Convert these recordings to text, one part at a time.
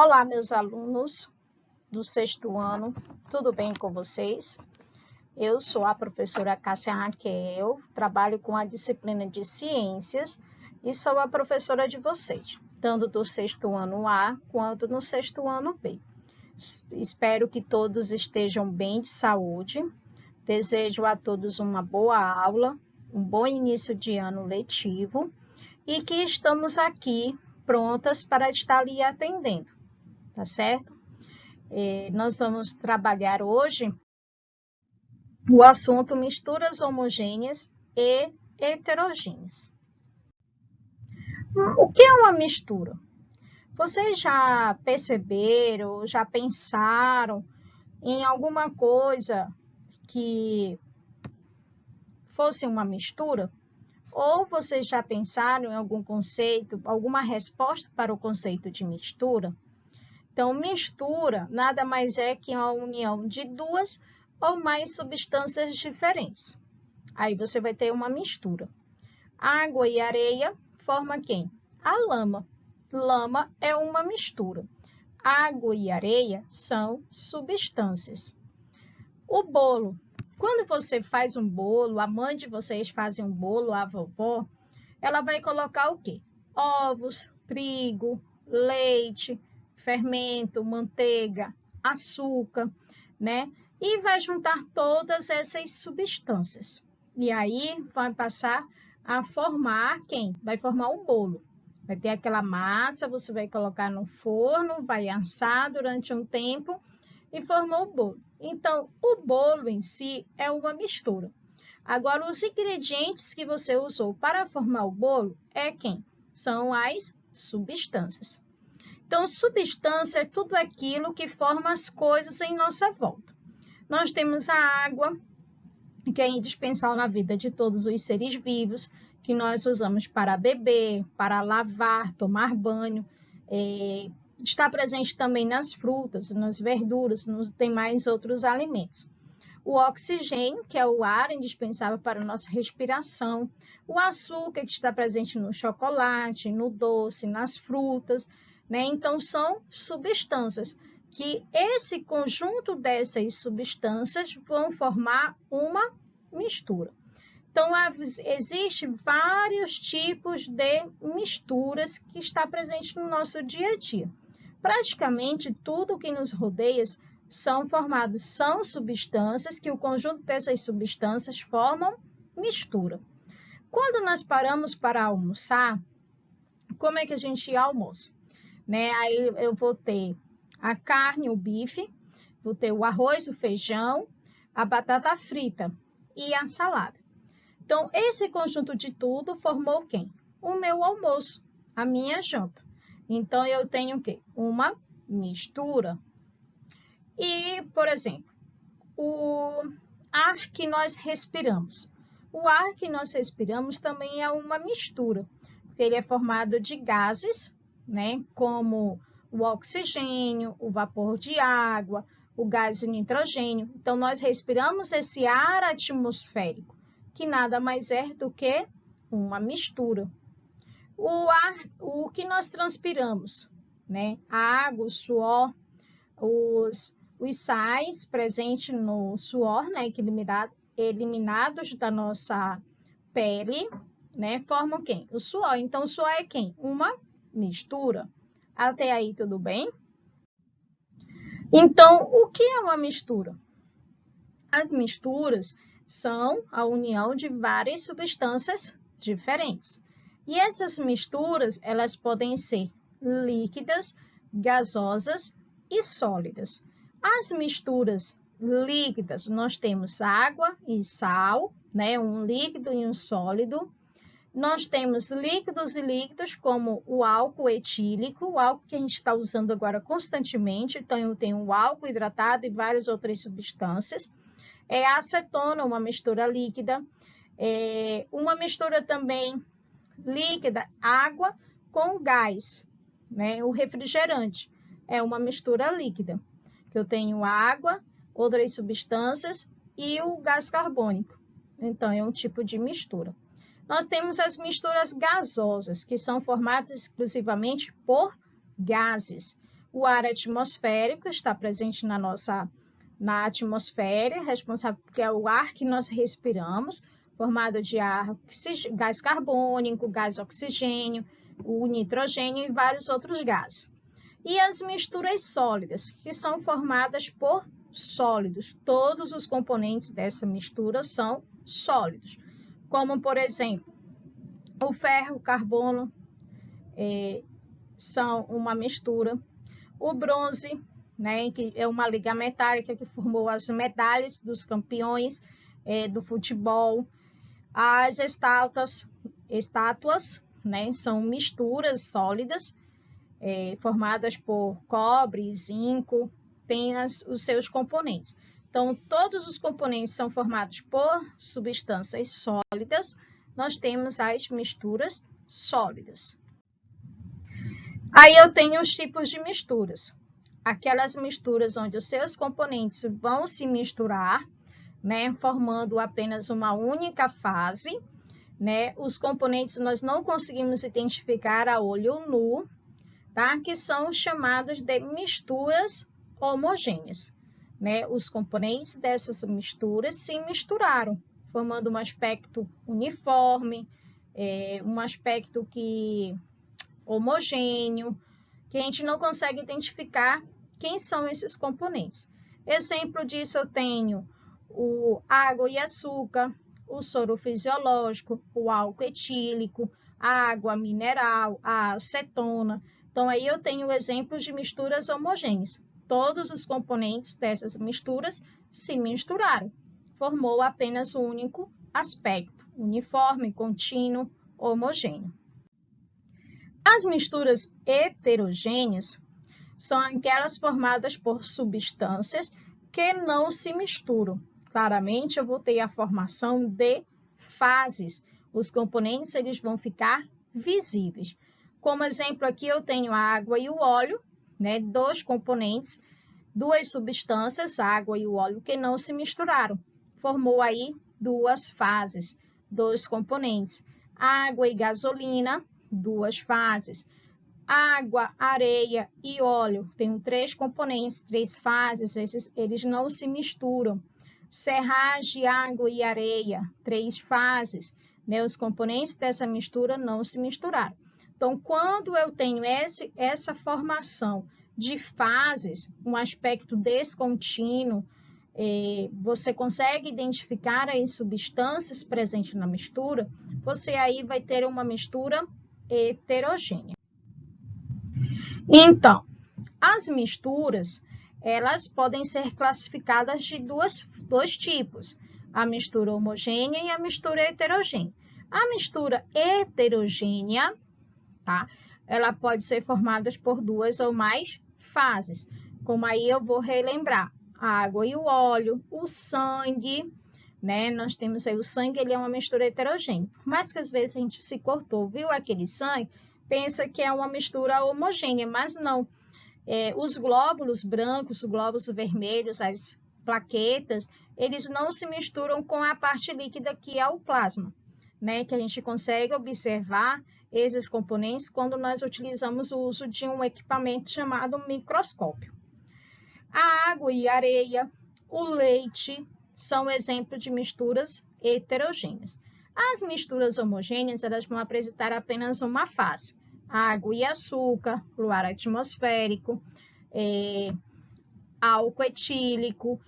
Olá, meus alunos do sexto ano, tudo bem com vocês? Eu sou a professora Cássia Raquel, trabalho com a disciplina de Ciências e sou a professora de vocês, tanto do sexto ano A quanto no sexto ano B. Espero que todos estejam bem de saúde, desejo a todos uma boa aula, um bom início de ano letivo e que estamos aqui prontas para estar lhe atendendo. Tá certo? Nós vamos trabalhar hoje o assunto misturas homogêneas e heterogêneas. O que é uma mistura? Vocês já perceberam, já pensaram em alguma coisa que fosse uma mistura? Ou vocês já pensaram em algum conceito, alguma resposta para o conceito de mistura? Então, mistura nada mais é que a união de duas ou mais substâncias diferentes. Aí você vai ter uma mistura. Água e areia formam quem? A lama. Lama é uma mistura. Água e areia são substâncias. O bolo. Quando você faz um bolo, a mãe de vocês faz um bolo, a vovó, ela vai colocar o quê? Ovos, trigo, leite, fermento, manteiga, açúcar, né? E vai juntar todas essas substâncias. E aí vai passar a formar quem? Vai formar o bolo. Vai ter aquela massa, você vai colocar no forno, vai assar durante um tempo e formou o bolo. Então, o bolo em si é uma mistura. Agora, os ingredientes que você usou para formar o bolo é quem? São as substâncias. Então, substância é tudo aquilo que forma as coisas em nossa volta. Nós temos a água, que é indispensável na vida de todos os seres vivos, que nós usamos para beber, para lavar, tomar banho. Está presente também nas frutas, nas verduras, nos demais outros alimentos. O oxigênio, que é o ar indispensável para a nossa respiração. O açúcar, que está presente no chocolate, no doce, nas frutas, né? Então, são substâncias que esse conjunto dessas substâncias vão formar uma mistura. Então, existem vários tipos de misturas que está presente no nosso dia a dia. Praticamente tudo que nos rodeia são substâncias que o conjunto dessas substâncias formam mistura. Quando nós paramos para almoçar, como é que a gente almoça? Né? Aí eu vou ter a carne, o bife, vou ter o arroz, o feijão, a batata frita e a salada. Então, esse conjunto de tudo formou quem? O meu almoço, a minha janta. Então, eu tenho o quê? Uma mistura. E, por exemplo, o ar que nós respiramos. O ar que nós respiramos também é uma mistura, porque ele é formado de gases, né, como o oxigênio, o vapor de água, o gás de nitrogênio. Então, nós respiramos esse ar atmosférico, que nada mais é do que uma mistura. O que nós transpiramos, né? A água, o suor, os sais presentes no suor, né? Eliminados da nossa pele, né? Formam quem? O suor. Então, o suor é quem? Uma mistura. Até aí, tudo bem? Então, o que é uma mistura? As misturas são a união de várias substâncias diferentes. E essas misturas, elas podem ser líquidas, gasosas e sólidas. As misturas líquidas, nós temos água e sal, né? Um líquido e um sólido. Nós temos líquidos e líquidos, como o álcool etílico, o álcool que a gente está usando agora constantemente. Então, eu tenho o álcool hidratado e várias outras substâncias. A acetona, uma mistura líquida. Uma mistura também líquida, água com gás, né? O refrigerante é uma mistura líquida, que eu tenho água, outras substâncias e o gás carbônico. Então, é um tipo de mistura. Nós temos as misturas gasosas, que são formadas exclusivamente por gases. O ar atmosférico está presente na atmosfera, responsável porque é o ar que nós respiramos, formado de ar, gás carbônico, gás oxigênio, o nitrogênio e vários outros gases. E as misturas sólidas, que são formadas por sólidos. Todos os componentes dessa mistura são sólidos, como, por exemplo, o ferro, o carbono, são uma mistura. O bronze, né, que é uma liga metálica que formou as medalhas dos campeões do futebol. As estátuas, né, são misturas sólidas, formadas por cobre, zinco, tem os seus componentes. Então, todos os componentes são formados por substâncias sólidas, nós temos as misturas sólidas. Aí eu tenho os tipos de misturas. Aquelas misturas onde os seus componentes vão se misturar, né, formando apenas uma única fase, né? Os componentes nós não conseguimos identificar a olho nu, tá? Que são chamados de misturas homogêneas, né? Os componentes dessas misturas se misturaram, formando um aspecto uniforme, um aspecto homogêneo, que a gente não consegue identificar quem são esses componentes. Exemplo disso eu tenho o água e açúcar, o soro fisiológico, o álcool etílico, a água mineral, a acetona. Então, aí eu tenho exemplos de misturas homogêneas. Todos os componentes dessas misturas se misturaram. Formou apenas um único aspecto, uniforme, contínuo, homogêneo. As misturas heterogêneas são aquelas formadas por substâncias que não se misturam. Claramente, eu vou ter a formação de fases. Os componentes eles vão ficar visíveis. Como exemplo aqui, eu tenho a água e o óleo, né? Dois componentes, duas substâncias, a água e o óleo, que não se misturaram. Formou aí duas fases, dois componentes. Água e gasolina, duas fases. Água, areia e óleo, tem três componentes, três fases, eles não se misturam. Serragem, água e areia, três fases, né? Os componentes dessa mistura não se misturaram. Então, quando eu tenho essa formação de fases, um aspecto descontínuo, você consegue identificar as substâncias presentes na mistura, você aí vai ter uma mistura heterogênea. Então, as misturas, elas podem ser classificadas de dois tipos, a mistura homogênea e a mistura heterogênea. A mistura heterogênea, tá? Ela pode ser formada por duas ou mais fases, como aí eu vou relembrar, a água e o óleo, o sangue, né? Nós temos aí o sangue, ele é uma mistura heterogênea. Por mais que às vezes a gente se cortou, viu aquele sangue, pensa que é uma mistura homogênea, mas não. Os glóbulos brancos, os glóbulos vermelhos, as plaquetas, eles não se misturam com a parte líquida que é o plasma, né? Que a gente consegue observar esses componentes quando nós utilizamos o uso de um equipamento chamado microscópio. A água e a areia, o leite, são exemplos de misturas heterogêneas. As misturas homogêneas, elas vão apresentar apenas uma fase. Água e açúcar, o ar atmosférico, álcool etílico,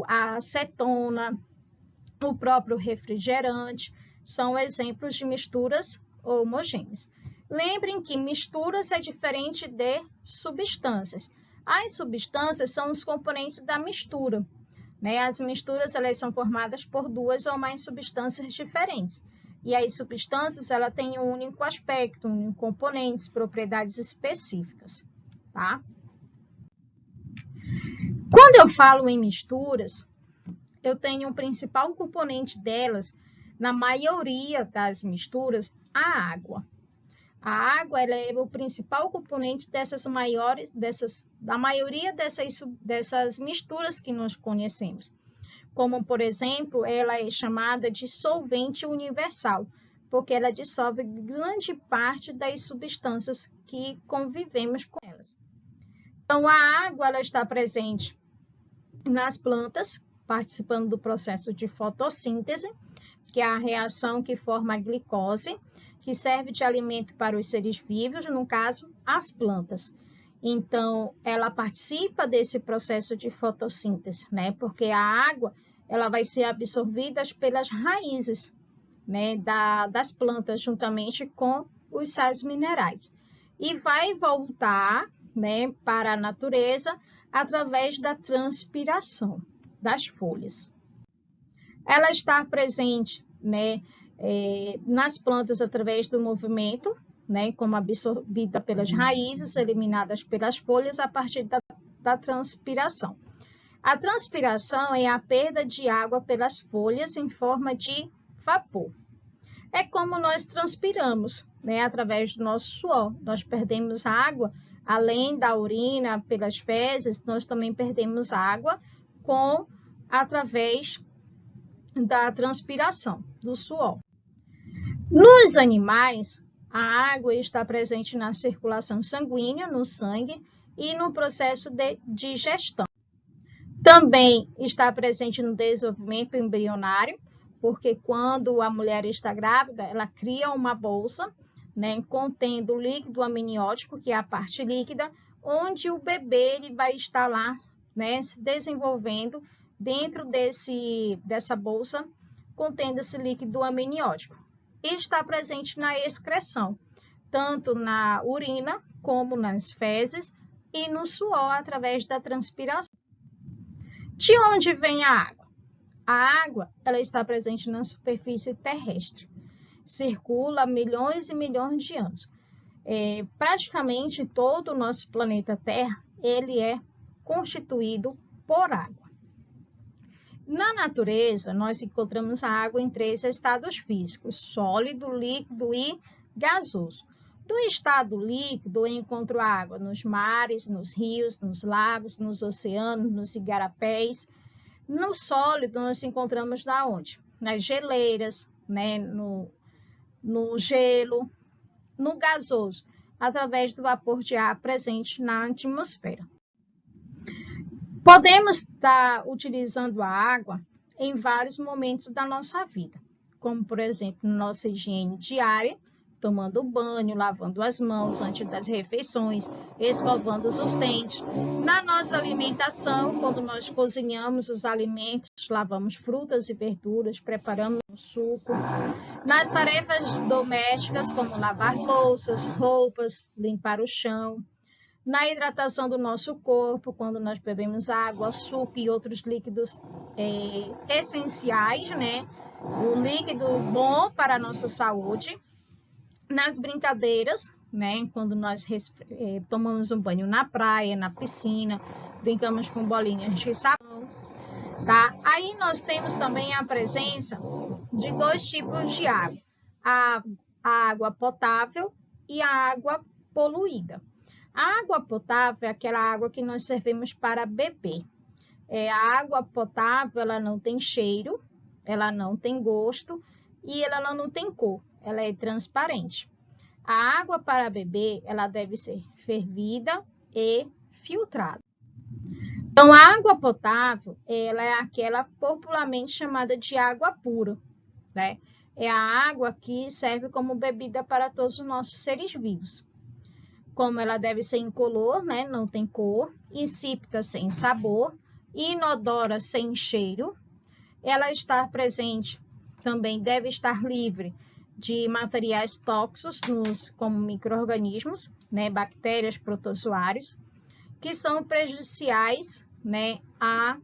a acetona, o próprio refrigerante, são exemplos de misturas homogêneas. Lembrem que misturas é diferente de substâncias. As substâncias são os componentes da mistura, né? As misturas elas são formadas por duas ou mais substâncias diferentes. E as substâncias ela têm um único aspecto, componentes, propriedades específicas, tá? Quando eu falo em misturas, eu tenho um principal componente delas, na maioria das misturas, a água. A água ela é o principal componente da maioria dessas misturas que nós conhecemos. Como, por exemplo, ela é chamada de solvente universal, porque ela dissolve grande parte das substâncias que convivemos com elas. Então, a água ela está presente nas plantas, participando do processo de fotossíntese, que é a reação que forma a glicose, que serve de alimento para os seres vivos, no caso, as plantas. Então, ela participa desse processo de fotossíntese, né? Porque a água ela vai ser absorvida pelas raízes, né, das plantas, juntamente com os sais minerais. E vai voltar, né, para a natureza através da transpiração das folhas. Ela está presente, né, nas plantas através do movimento, né, como absorvida pelas raízes, eliminadas pelas folhas a partir da transpiração. A transpiração é a perda de água pelas folhas em forma de vapor. É como nós transpiramos, né, através do nosso suor. Nós perdemos água, além da urina, pelas fezes, nós também perdemos água através da transpiração, do suor. Nos animais, a água está presente na circulação sanguínea, no sangue, e no processo de digestão. Também está presente no desenvolvimento embrionário, porque quando a mulher está grávida, ela cria uma bolsa, né, contendo líquido amniótico, que é a parte líquida, onde o bebê ele vai estar lá, né, se desenvolvendo dentro dessa bolsa, contendo esse líquido amniótico. E está presente na excreção, tanto na urina, como nas fezes e no suor, através da transpiração. De onde vem a água? A água ela está presente na superfície terrestre. Circula há milhões e milhões de anos. Praticamente todo o nosso planeta Terra ele é constituído por água. Na natureza, nós encontramos a água em 3 estados físicos: sólido, líquido e gasoso. Do estado líquido, eu encontro água nos mares, nos rios, nos lagos, nos oceanos, nos igarapés. No sólido, nós encontramos na onde? Nas geleiras, né? no gelo. No gasoso, através do vapor de ar presente na atmosfera. Podemos estar utilizando a água em vários momentos da nossa vida, como, por exemplo, na nossa higiene diária, tomando banho, lavando as mãos antes das refeições, escovando os dentes. Na nossa alimentação, quando nós cozinhamos os alimentos, lavamos frutas e verduras, preparamos um suco. Nas tarefas domésticas, como lavar louças, roupas, limpar o chão. Na hidratação do nosso corpo, quando nós bebemos água, suco e outros líquidos essenciais, né? O líquido bom para a nossa saúde. Nas brincadeiras, né? Quando nós tomamos um banho na praia, na piscina, brincamos com bolinhas de sabão, tá? Aí nós temos também a presença de 2 tipos de água: a água potável e a água poluída. A água potável é aquela água que nós servimos para beber. A água potável ela não tem cheiro, ela não tem gosto e ela não tem cor, ela é transparente. A água para beber ela deve ser fervida e filtrada. Então, a água potável ela é aquela popularmente chamada de água pura, né? É a água que serve como bebida para todos os nossos seres vivos. Como ela deve ser incolor, né? Não tem cor, insípida, sem sabor, inodora, sem cheiro. Ela está presente, também deve estar livre de materiais tóxicos, como micro-organismos, né? Bactérias, protozoários, que são prejudiciais, né? à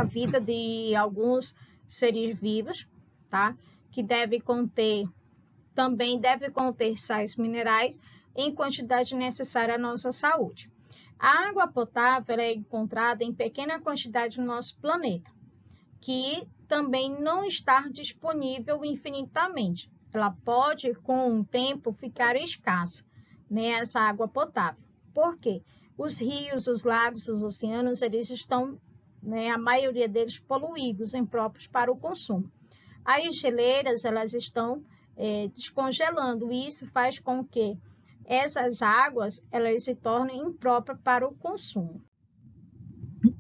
vida de alguns seres vivos, tá? Que também deve conter sais minerais em quantidade necessária à nossa saúde. A água potável é encontrada em pequena quantidade no nosso planeta, que também não está disponível infinitamente. Ela pode, com o tempo, ficar escassa, né, essa água potável. Por quê? Os rios, os lagos, os oceanos, eles estão, né, a maioria deles poluídos, impróprios para o consumo. As geleiras, elas estão descongelando, e isso faz com que essas águas elas se tornam impróprias para o consumo.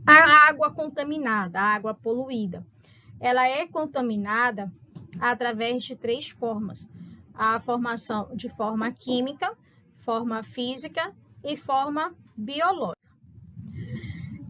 A água contaminada, a água poluída, ela é contaminada através de 3 formas: a formação de forma química, forma física e forma biológica.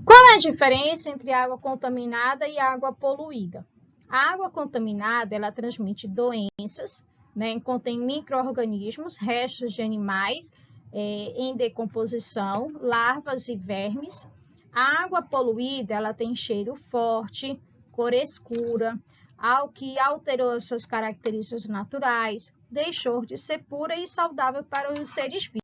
Qual é a diferença entre água contaminada e água poluída? A água contaminada, ela transmite doenças, né? Contém micro-organismos, restos de animais em decomposição, larvas e vermes. A água poluída, ela tem cheiro forte, cor escura, ao que alterou suas características naturais, deixou de ser pura e saudável para os seres vivos.